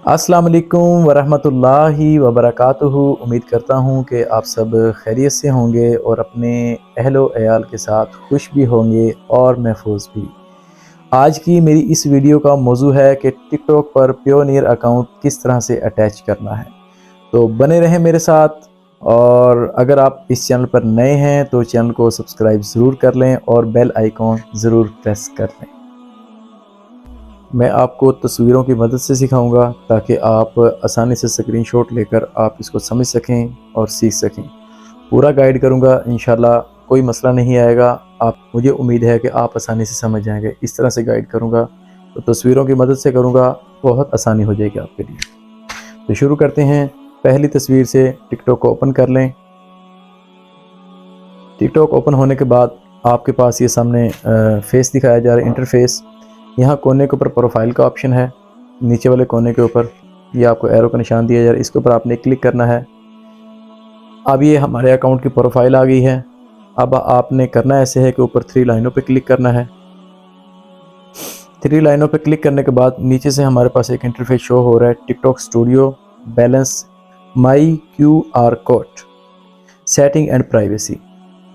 अस्सलाम वालेकुम वरहमतुल्लाहि वबरकातुहू। उम्मीद करता हूँ कि आप सब खैरियत से होंगे और अपने अहलो अयाल के साथ खुश भी होंगे और महफूज भी। आज की मेरी इस वीडियो का मौजू है कि टिकटॉक पर प्योनियर अकाउंट किस तरह से अटैच करना है। तो बने रहें मेरे साथ, और अगर आप इस चैनल पर नए हैं तो चैनल को सब्सक्राइब ज़रूर कर लें और बेल आइकॉन ज़रूर प्रेस कर लें। मैं आपको तस्वीरों की मदद से सिखाऊंगा ताकि आप आसानी से स्क्रीनशॉट लेकर आप इसको समझ सकें और सीख सकें। पूरा गाइड करूंगा, इंशाल्लाह कोई मसला नहीं आएगा। आप मुझे उम्मीद है कि आप आसानी से समझ जाएंगे। इस तरह से गाइड करूंगा तो तस्वीरों की मदद से करूंगा, बहुत आसानी हो जाएगी आपके लिए। तो शुरू करते हैं। पहली तस्वीर से टिकटॉक को ओपन कर लें। टिकटॉक ओपन होने के बाद आपके पास ये सामने फेस दिखाया जा रहा है, इंटरफेस। यहाँ कोने के ऊपर प्रोफाइल का ऑप्शन है, नीचे वाले कोने के ऊपर ये आपको एरो का निशान दिया जा रहा है, इसके ऊपर आपने क्लिक करना है। अब ये हमारे अकाउंट की प्रोफाइल आ गई है। अब आपने करना ऐसे है कि ऊपर 3 लाइनों पे क्लिक करना है। 3 लाइनों पे क्लिक करने के बाद नीचे से हमारे पास एक इंटरफेस शो हो रहा है, TikTok studio, balance, my QR code, setting and privacy.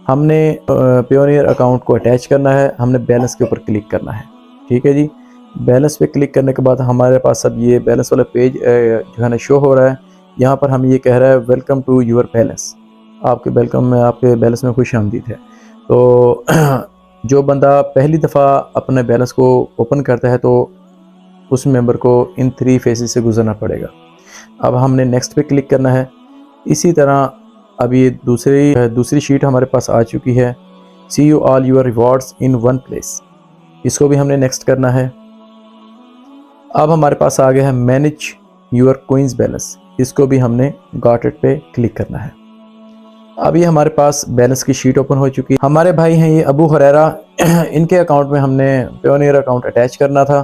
हमने प्योनियर अकाउंट को अटैच करना है, हमने बैलेंस के ऊपर क्लिक करना है। ठीक है जी। बैलेंस पे क्लिक करने के बाद हमारे पास अब ये बैलेंस वाला पेज जो है ना शो हो रहा है। यहाँ पर हम ये कह रहा है वेलकम टू यूर बैलेंस, आपके वेलकम में, आपके बैलेंस में खुश आमदीद है। तो जो बंदा पहली दफ़ा अपने बैलेंस को ओपन करता है तो उस मेंबर को इन 3 फेसेस से गुजरना पड़ेगा। अब हमने नेक्स्ट पे क्लिक करना है। इसी तरह अब ये दूसरी शीट हमारे पास आ चुकी है, see you all your rewards in one place. इसको भी हमने नेक्स्ट करना है। अब हमारे पास आ गया है मैनेज यूर कोइंस बैलेंस, इसको भी हमने गॉट इट पे क्लिक करना है। अब ये हमारे पास बैलेंस की शीट ओपन हो चुकी है। हमारे भाई हैं ये अबू हुरैरा, इनके अकाउंट में हमने प्योनियर अकाउंट अटैच करना था।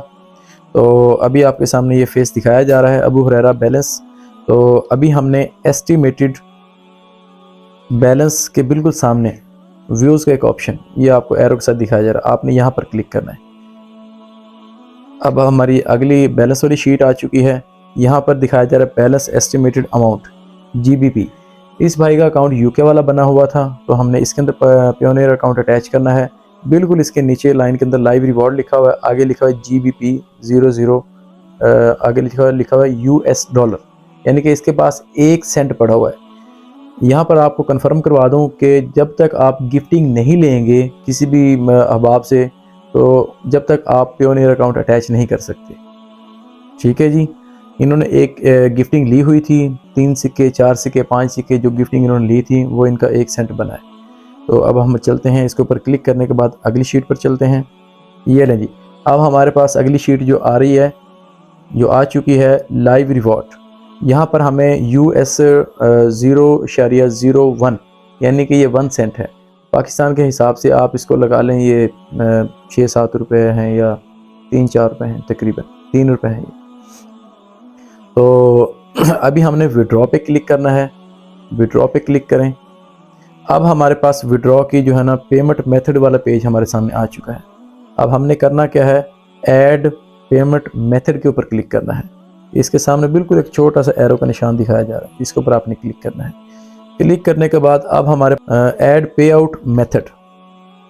तो अभी आपके सामने ये फेस दिखाया जा रहा है, अबू हुरैरा बैलेंस। तो अभी हमने एस्टिमेटेड बैलेंस के बिल्कुल सामने व्यूज़ का एक ऑप्शन, ये आपको एरो के साथ दिखाया जा रहा है, आपने यहाँ पर क्लिक करना है। अब हमारी अगली बैलेंस वाली शीट आ चुकी है। यहाँ पर दिखाया जा रहा है बैलेंस एस्टिमेटेड अमाउंट GBP। इस भाई का अकाउंट UK वाला बना हुआ था, तो हमने इसके अंदर प्योनियर अकाउंट अटैच करना है। बिल्कुल इसके नीचे लाइन के अंदर लाइव रिवॉर्ड लिखा हुआ है, आगे लिखा हुआ है GBP 00, आगे लिखा हुआ है US डॉलर, यानी कि इसके पास 1 सेंट पड़ा हुआ है। यहाँ पर आपको कंफर्म करवा दूँ कि जब तक आप गिफ्टिंग नहीं लेंगे किसी भी अहबाब से, तो जब तक आप प्योनियर अकाउंट अटैच नहीं कर सकते। ठीक है जी। इन्होंने एक गिफ्टिंग ली हुई थी, 3 सिक्के, 4 सिक्के, 5 सिक्के, जो गिफ्टिंग इन्होंने ली थी वो इनका 1 सेंट बना है। तो अब हम चलते हैं, इसके ऊपर क्लिक करने के बाद अगली शीट पर चलते हैं। ये लें जी। अब हमारे पास अगली शीट जो आ रही है, जो आ चुकी है, लाइव रिवॉर्ड। यहाँ पर हमें US 0.01, यानी कि ये 1 सेंट है। पाकिस्तान के हिसाब से आप इसको लगा लें, ये 6-7 रुपये हैं या 3-4 रुपये हैं, तकरीबन 3 रुपये हैं ये। तो अभी हमने विड्रॉ पे क्लिक करना है, विड्रॉ पे क्लिक करें। अब हमारे पास विड्रॉ की जो है ना पेमेंट मेथड वाला पेज हमारे सामने आ चुका है। अब हमने करना क्या है, ऐड पेमेंट मेथड के ऊपर क्लिक करना है। इसके सामने बिल्कुल एक छोटा सा एरो का निशान दिखाया जा रहा है, इसके ऊपर आपने क्लिक करना है। क्लिक करने के बाद अब हमारे ऐड पे आउट मेथड,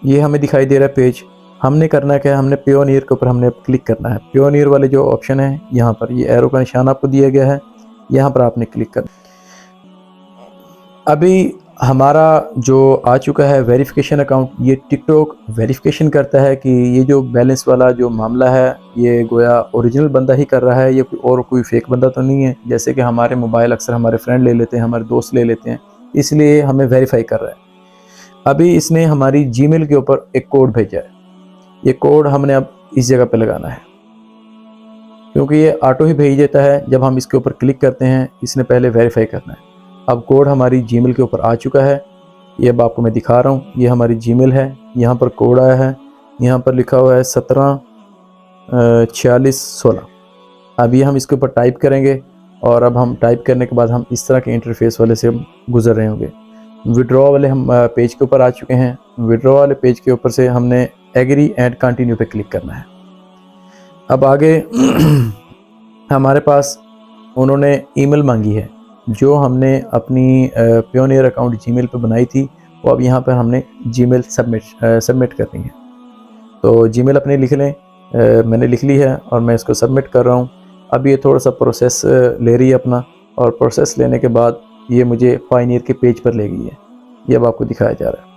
ये हमें दिखाई दे रहा है पेज। हमने करना क्या है, हमने प्योनियर के ऊपर हमने क्लिक करना है। प्योनियर वाले जो ऑप्शन है, यहाँ पर ये एरो का निशान आपको दिया गया है, यहाँ पर आपने क्लिक करना। अभी हमारा जो आ चुका है वेरिफिकेशन अकाउंट, ये टिकटॉक वेरिफिकेशन करता है कि ये जो बैलेंस वाला जो मामला है ये गोया ओरिजिनल बंदा ही कर रहा है, ये कोई फेक बंदा तो नहीं है। जैसे कि हमारे मोबाइल अक्सर हमारे फ्रेंड ले लेते हैं, हमारे दोस्त ले लेते हैं, इसलिए हमें वेरीफाई कर रहा है। अभी इसने हमारी जीमेल के ऊपर एक कोड भेजा है, ये कोड हमने अब इस जगह पे लगाना है, क्योंकि ये ऑटो ही भेज देता है। जब हम इसके ऊपर क्लिक करते हैं, इसने पहले वेरीफाई करना है। अब कोड हमारी जीमेल के ऊपर आ चुका है, ये अब आपको मैं दिखा रहा हूँ। ये हमारी जीमेल है, यहाँ पर कोड आया है, यहाँ पर लिखा हुआ है 174616। अब ये हम इसके ऊपर टाइप करेंगे, और अब हम टाइप करने के बाद हम इस तरह के इंटरफेस वाले से गुजर रहे होंगे। विड्रॉ वाले हम पेज के ऊपर आ चुके हैं। विड्रॉ वाले पेज के ऊपर से हमने एग्री एंड कंटिन्यू पे क्लिक करना है। अब आगे हमारे पास उन्होंने ईमेल मांगी है जो हमने अपनी पियोनियर अकाउंट जीमेल पे बनाई थी, वो अब यहाँ पर हमने जीमेल सबमिट करनी है। तो जीमेल अपने लिख लें, मैंने लिख ली है और मैं इसको सबमिट कर रहा हूँ। अब ये थोड़ा सा प्रोसेस ले रही है अपना, और प्रोसेस लेने के बाद ये मुझे पायनियर के पेज पर ले गई है। ये अब आपको दिखाया जा रहा है।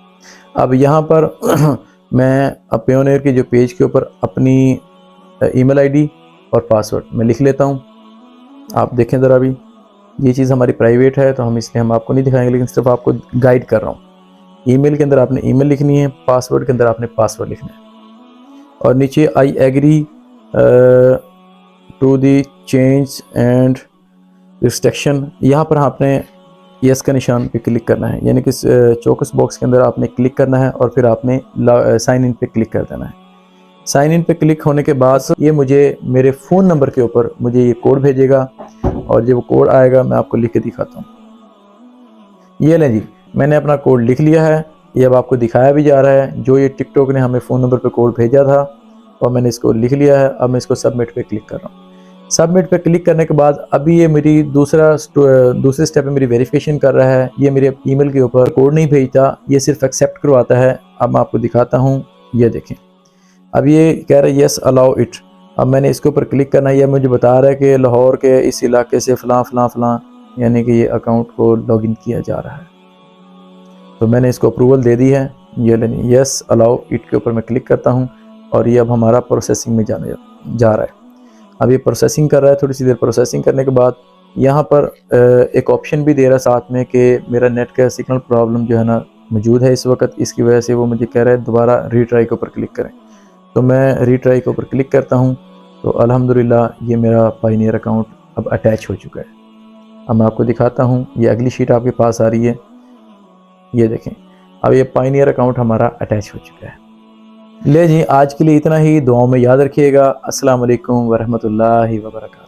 अब यहाँ पर मैं अब पायनियर के जो पेज के ऊपर अपनी ईमेल आईडी और पासवर्ड मैं लिख लेता हूँ। आप देखें ज़रा, अभी ये चीज़ हमारी प्राइवेट है तो हम आपको नहीं दिखाएंगे, लेकिन सिर्फ आपको गाइड कर रहा हूँ। ईमेल के अंदर आपने ईमेल लिखनी है, पासवर्ड के अंदर आपने पासवर्ड लिखना है, और नीचे I agree to the change and restriction, यहाँ पर आपने यस का निशान पे क्लिक करना है, यानी कि चौकस बॉक्स के अंदर आपने क्लिक करना है और फिर आपने साइन इन पे क्लिक कर देना है। साइन इन पे क्लिक होने के बाद ये मुझे मेरे फ़ोन नंबर के ऊपर मुझे ये कोड भेजेगा, और जब वो कोड आएगा मैं आपको लिख के दिखाता हूँ। ये लें जी, मैंने अपना कोड लिख लिया है, ये अब आपको दिखाया भी जा रहा है। जो ये टिकटॉक ने हमें फ़ोन नंबर पे कोड भेजा था और मैंने इसको लिख लिया है। अब मैं इसको सबमिट पे क्लिक कर रहा हूँ। सबमिट पे क्लिक करने के बाद अभी ये मेरी दूसरे स्टेप में मेरी वेरिफिकेशन कर रहा है। ये मेरे ईमेल के ऊपर कोड नहीं भेजता, ये सिर्फ एक्सेप्ट करवाता है। अब मैं आपको दिखाता हूँ, ये देखें, अब ये कह रहा है यस अलाउ इट। अब मैंने इसके ऊपर क्लिक करना है। ये मुझे बता रहा है कि लाहौर के इस इलाके से फ़लाँ फ़लाँ फ़लाँ, यानी कि ये अकाउंट को लॉगिन किया जा रहा है। तो मैंने इसको अप्रूवल दे दी है। ये लेनी यस अलाउ इट के ऊपर मैं क्लिक करता हूँ, और ये अब हमारा प्रोसेसिंग में जाने जा रहा है। अब ये प्रोसेसिंग कर रहा है। थोड़ी सी देर प्रोसेसिंग करने के बाद यहाँ पर एक ऑप्शन भी दे रहा है साथ में कि मेरा नेट का सिग्नल प्रॉब्लम जो है ना मौजूद है इस वक्त, इसकी वजह से वो मुझे कह रहा है दोबारा रीट्राई के ऊपर क्लिक करें। तो मैं रीट्राई के ऊपर क्लिक करता हूँ, तो अल्हम्दुलिल्लाह ये मेरा पायनियर अकाउंट अब अटैच हो चुका है। अब मैं आपको दिखाता हूँ, ये अगली शीट आपके पास आ रही है, ये देखें, अब ये पायनियर अकाउंट हमारा अटैच हो चुका है। ले जी, आज के लिए इतना ही। दुआओं में याद रखिएगा। अस्सलाम वालेकुम वरहमतुल्लाहि वबरकातुहू।